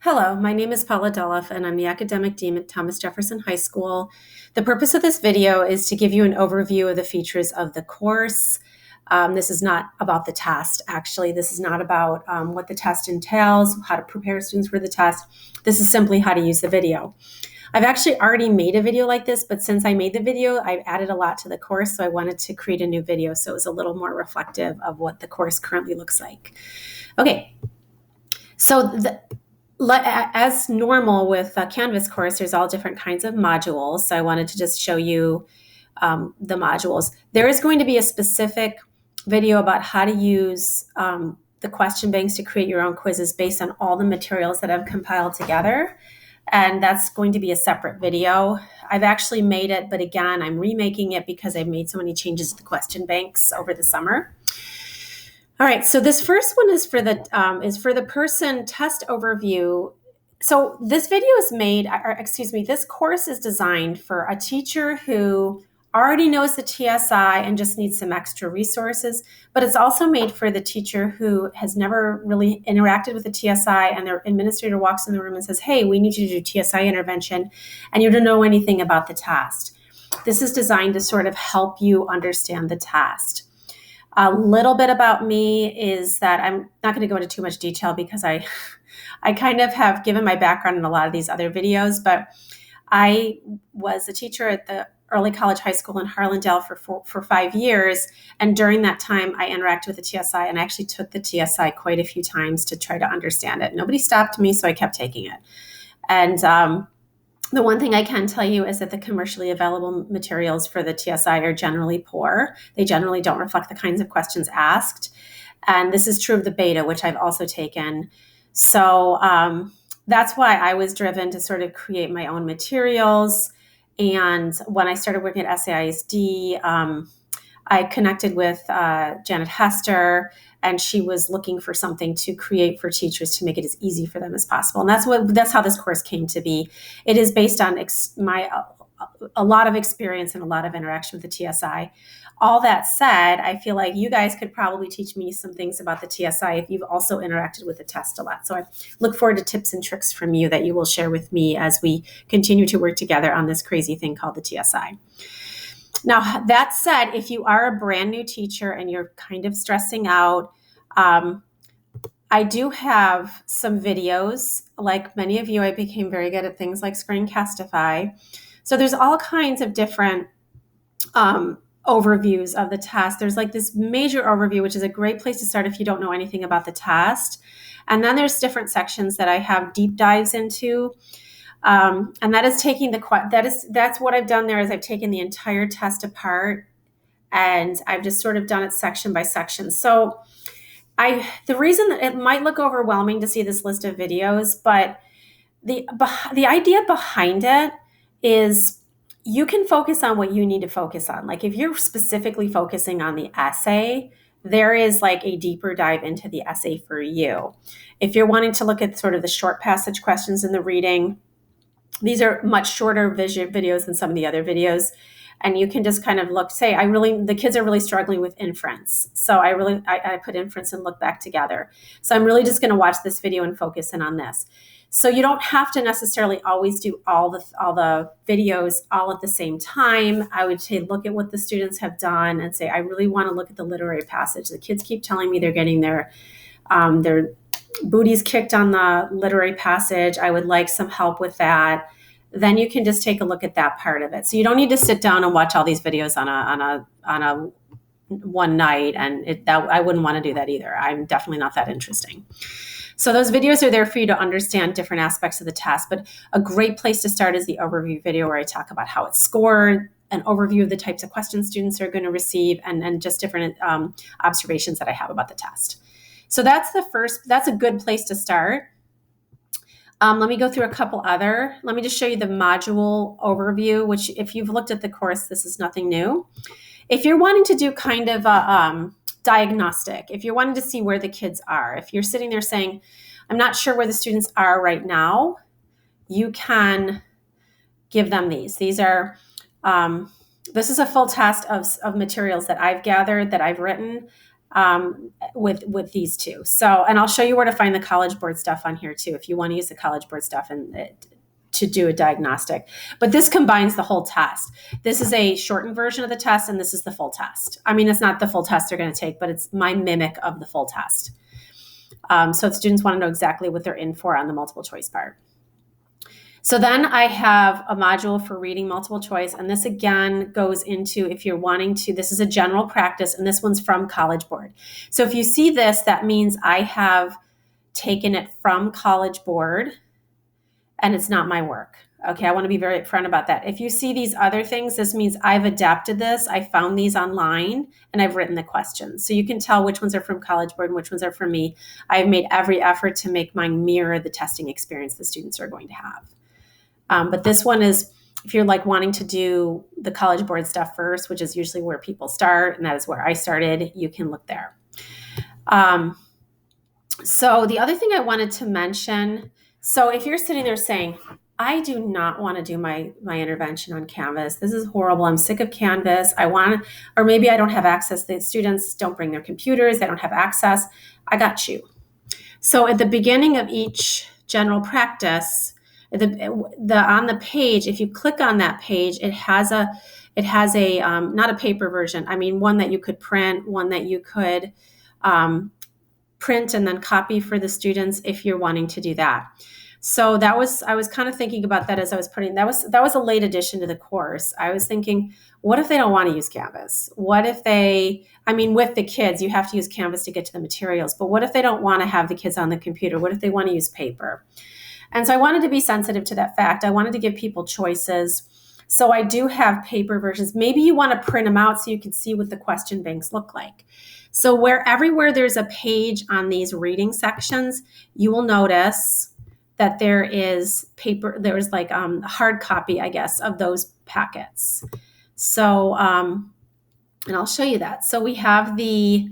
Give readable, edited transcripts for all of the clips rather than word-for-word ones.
Hello, my name is Paula Doloff, and I'm the academic dean at Thomas Jefferson High School. The purpose of this video is to give you an overview of the features of the course. This is not about the test, actually. This is not about what the test entails, how to prepare students for the test. This is simply how to use the video. I've actually already made a video like this, but since I made the video, I've added a lot to the course, so I wanted to create a new video so it was a little more reflective of what the course currently looks like. Okay, so as normal with a Canvas course, there's all different kinds of modules. So I wanted to just show you the modules. There is going to be a specific video about how to use the question banks to create your own quizzes based on all the materials that I've compiled together. And that's going to be a separate video. I've actually made it, but again, I'm remaking it because I've made so many changes to the question banks over the summer. All right, so this first one is for the person test overview. So this video is made, or excuse me, this course is designed for a teacher who already knows the TSI and just needs some extra resources, but it's also made for the teacher who has never really interacted with the TSI and their administrator walks in the room and says, hey, we need you to do TSI intervention, and you don't know anything about the test. This is designed to sort of help you understand the test. A little bit about me is that I'm not going to go into too much detail because I kind of have given my background in a lot of these other videos, but I was a teacher at the early college high school in Harlandale for 5 years. And during that time, I interacted with the TSI and I actually took the TSI quite a few times to try to understand it. Nobody stopped me, so I kept taking it. And the one thing I can tell you is that the commercially available materials for the TSI are generally poor. They generally don't reflect the kinds of questions asked. And this is true of the beta, which I've also taken. So that's why I was driven to sort of create my own materials. And when I started working at SAISD, I connected with Janet Hester, and she was looking for something to create for teachers to make it as easy for them as possible. And that's how this course came to be. It is based on a lot of experience and a lot of interaction with the TSI. All that said, I feel like you guys could probably teach me some things about the TSI if you've also interacted with the test a lot. So I look forward to tips and tricks from you that you will share with me as we continue to work together on this crazy thing called the TSI. Now, that said, if you are a brand new teacher and you're kind of stressing out, I do have some videos. Like many of you, I became very good at things like Screencastify. So there's all kinds of different overviews of the test. There's like this major overview, which is a great place to start if you don't know anything about the test. And then there's different sections that I have deep dives into. And that is that's what I've done there is I've taken the entire test apart and I've just sort of done it section by section. So the reason that it might look overwhelming to see this list of videos, but the idea behind it is you can focus on what you need to focus on. Like if you're specifically focusing on the essay, there is like a deeper dive into the essay for you. If you're wanting to look at sort of the short passage questions in the reading, these are much shorter videos than some of the other videos. And you can just kind of look, say, the kids are really struggling with inference. So I put inference and look back together. So I'm really just going to watch this video and focus in on this. So you don't have to necessarily always do all the videos all at the same time. I would say, look at what the students have done and say, I really want to look at the literary passage. The kids keep telling me they're getting their booties kicked on the literary passage. I would like some help with that. Then you can just take a look at that part of it. So you don't need to sit down and watch all these videos on a one night. And I wouldn't want to do that either. I'm definitely not that interesting. So those videos are there for you to understand different aspects of the test. But a great place to start is the overview video where I talk about how it's scored, an overview of the types of questions students are going to receive, and just different observations that I have about the test. So that's a good place to start. Let me go through a couple other. Let me just show you the module overview, which if you've looked at the course, this is nothing new. If you're wanting to do kind of a diagnostic, if you're wanting to see where the kids are, if you're sitting there saying, I'm not sure where the students are right now, you can give them these. These are, this is a full test of materials that I've gathered, that I've written. with these two. So, and I'll show you where to find the College Board stuff on here too, if you want to use the College Board stuff to do a diagnostic. But this combines the whole test. This is a shortened version of the test, and this is the full test. I mean, it's not the full test they're going to take, but it's my mimic of the full test. So if students want to know exactly what they're in for on the multiple choice part. So then I have a module for reading multiple choice. And this again goes into, if you're wanting to, this is a general practice, and this one's from College Board. So if you see this, that means I have taken it from College Board and it's not my work. Okay, I want to be very upfront about that. If you see these other things, this means I've adapted this. I found these online and I've written the questions. So you can tell which ones are from College Board and which ones are from me. I've made every effort to make mine mirror the testing experience the students are going to have. But this one is, if you're like wanting to do the College Board stuff first, which is usually where people start, and that is where I started, you can look there. So the other thing I wanted to mention, so if you're sitting there saying, I do not want to do my intervention on Canvas. This is horrible. I'm sick of Canvas. Or maybe I don't have access. The students don't bring their computers. They don't have access. I got you. So at the beginning of each general practice, on the page, if you click on that page, it has a not a paper version. I mean, one that you could print, one that you could print and then copy for the students if you're wanting to do that. So I was kind of thinking about that as I was putting, that was a late addition to the course. I was thinking, what if they don't want to use Canvas? What if with the kids, you have to use Canvas to get to the materials, but what if they don't want to have the kids on the computer? What if they want to use paper? And so I wanted to be sensitive to that fact. I wanted to give people choices. So I do have paper versions. Maybe you want to print them out so you can see what the question banks look like. So everywhere there's a page on these reading sections, you will notice that there is paper, there's like a hard copy, I guess, of those packets. So, and I'll show you that. So we have the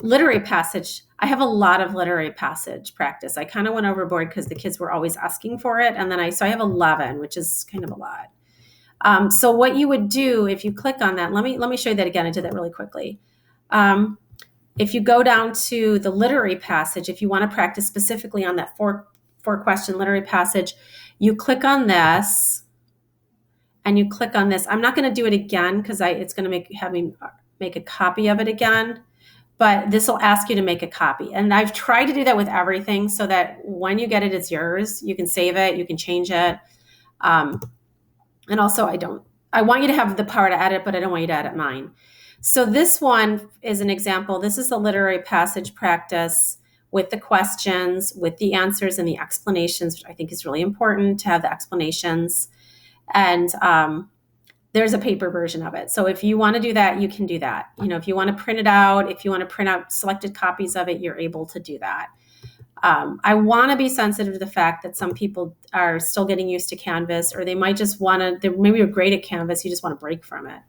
literary passage. I have a lot of literary passage practice. I kind of went overboard because the kids were always asking for it. And then so I have 11, which is kind of a lot. So what you would do if you click on that, let me show you that again. I did that really quickly. If you go down to the literary passage, if you want to practice specifically on that four question literary passage, you click on this and you click on this. I'm not going to do it again because it's going to have me make a copy of it again. But this will ask you to make a copy. And I've tried to do that with everything so that when you get it, it's yours. You can save it, you can change it. And also I want you to have the power to edit, but I don't want you to edit mine. So this one is an example. This is a literary passage practice with the questions, with the answers and the explanations, which I think is really important to have the explanations. And there's a paper version of it. So if you want to do that, you can do that. If you want to print it out, if you want to print out selected copies of it, you're able to do that. I want to be sensitive to the fact that some people are still getting used to Canvas, or they might just maybe you're great at Canvas, you just want to break from it.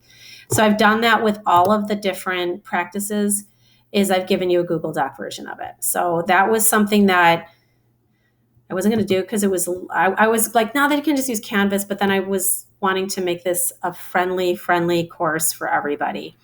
So I've done that with all of the different practices, is I've given you a Google Doc version of it. So that was something that I wasn't going to do because I was like, no, they can just use Canvas, but then I was wanting to make this a friendly course for everybody.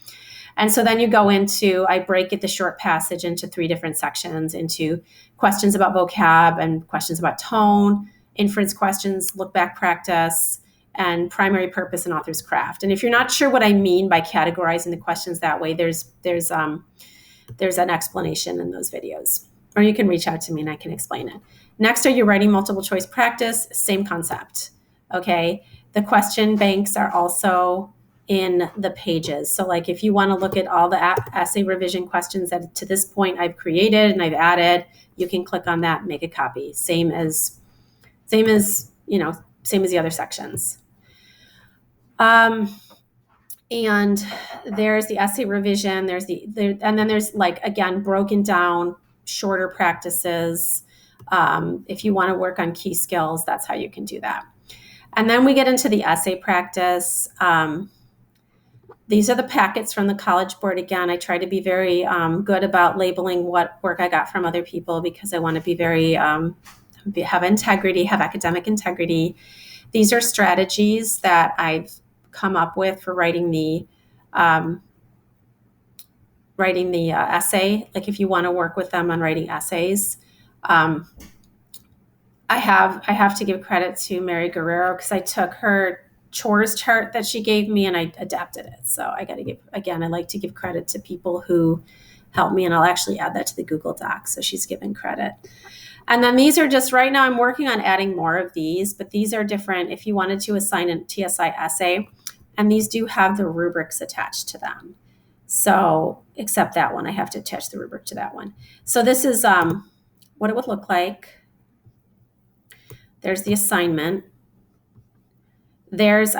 And so then you go I break the short passage into 3 different sections, into questions about vocab and questions about tone, inference questions, look back practice, and primary purpose and author's craft. And if you're not sure what I mean by categorizing the questions that way, there's an explanation in those videos, or you can reach out to me and I can explain it. Next are your writing multiple choice practice, same concept. Okay. The question banks are also in the pages. So like if you want to look at all the essay revision questions that to this point I've created and I've added, you can click on that, make a copy. Same as the other sections. And there's the essay revision, and then there's again, broken down shorter practices. If you want to work on key skills, that's how you can do that. And then we get into the essay practice. These are the packets from the College Board. Again, I try to be very good about labeling what work I got from other people because I want to be very, have integrity, have academic integrity. These are strategies that I've come up with for writing the writing the essay, like if you want to work with them on writing essays. I have to give credit to Mary Guerrero because I took her chores chart that she gave me and I adapted it. So I got to give, again, I like to give credit to people who help me, and I'll actually add that to the Google Doc. So she's given credit. And then these are just, right now I'm working on adding more of these, but these are different if you wanted to assign a TSI essay, and these do have the rubrics attached to them. So except that one, I have to attach the rubric to that one. So this is what it would look like. There's the assignment. There's,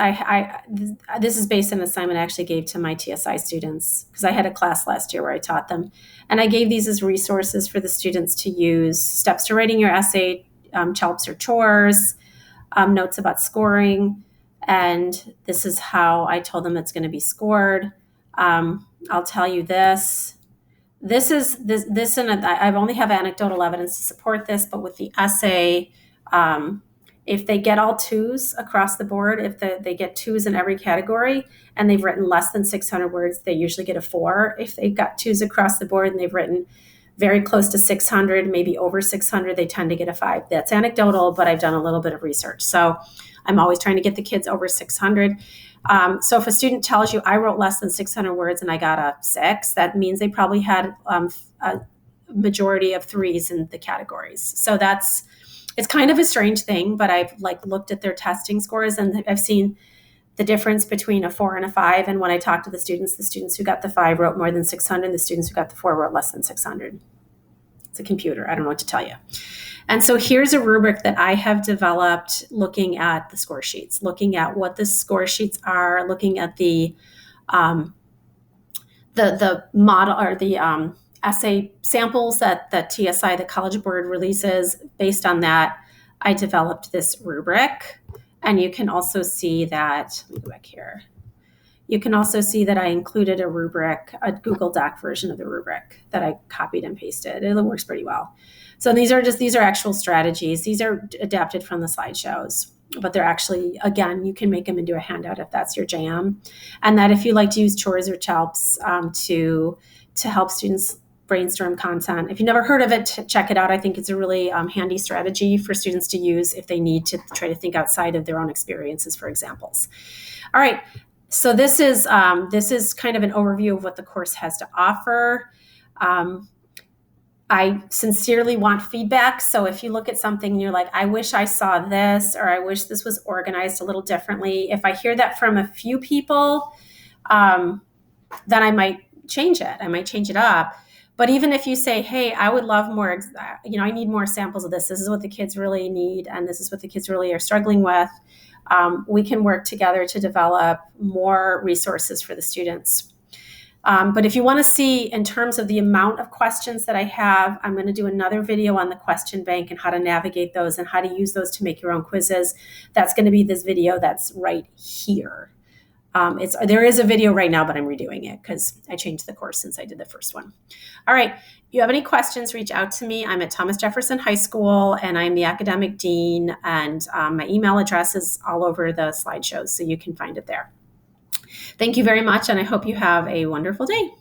this is based on an assignment I actually gave to my TSI students because I had a class last year where I taught them. And I gave these as resources for the students to use: steps to writing your essay, CHALPs or chores, notes about scoring. And this is how I told them it's going to be scored. I'll tell you this. And I only have anecdotal evidence to support this, but with the essay, if they get all twos across the board, if they get twos in every category and they've written less than 600 words, they usually get a 4. If they've got twos across the board and they've written very close to 600, maybe over 600, they tend to get a 5. That's anecdotal, but I've done a little bit of research. So I'm always trying to get the kids over 600. So if a student tells you I wrote less than 600 words and I got a 6, that means they probably had a majority of 3s in the categories. So it's kind of a strange thing, but I've looked at their testing scores and I've seen the difference between a 4 and a 5. And when I talked to the students who got the 5 wrote more than 600. The students who got the 4 wrote less than 600. It's a computer. I don't know what to tell you. And so here's a rubric that I have developed looking at the score sheets, looking at what the score sheets are, looking at the model or the essay samples that the TSI, the College Board, releases. Based on that, I developed this rubric. And you can also see that, let me go back here. You can also see that I included a rubric, a Google Doc version of the rubric that I copied and pasted. It works pretty well. So these are actual strategies. These are adapted from the slideshows, but they're actually, again, you can make them into a handout if that's your jam. And that if you like to use chores or CHALPs to help students brainstorm content. If you've never heard of it, check it out. I think it's a really handy strategy for students to use if they need to try to think outside of their own experiences for examples. All right, so this is kind of an overview of what the course has to offer. I sincerely want feedback. So if you look at something and you're like, I wish I saw this, or I wish this was organized a little differently. If I hear that from a few people, then I might change it. I might change it up. But even if you say, hey, I would love more, I need more samples of this. This is what the kids really need. And this is what the kids really are struggling with. We can work together to develop more resources for the students. But if you want to see in terms of the amount of questions that I have, I'm going to do another video on the question bank and how to navigate those and how to use those to make your own quizzes. That's going to be this video that's right here. There is a video right now, but I'm redoing it because I changed the course since I did the first one. All right. If you have any questions, reach out to me. I'm at Thomas Jefferson High School and I'm the academic dean, and my email address is all over the slideshows, so you can find it there. Thank you very much, and I hope you have a wonderful day.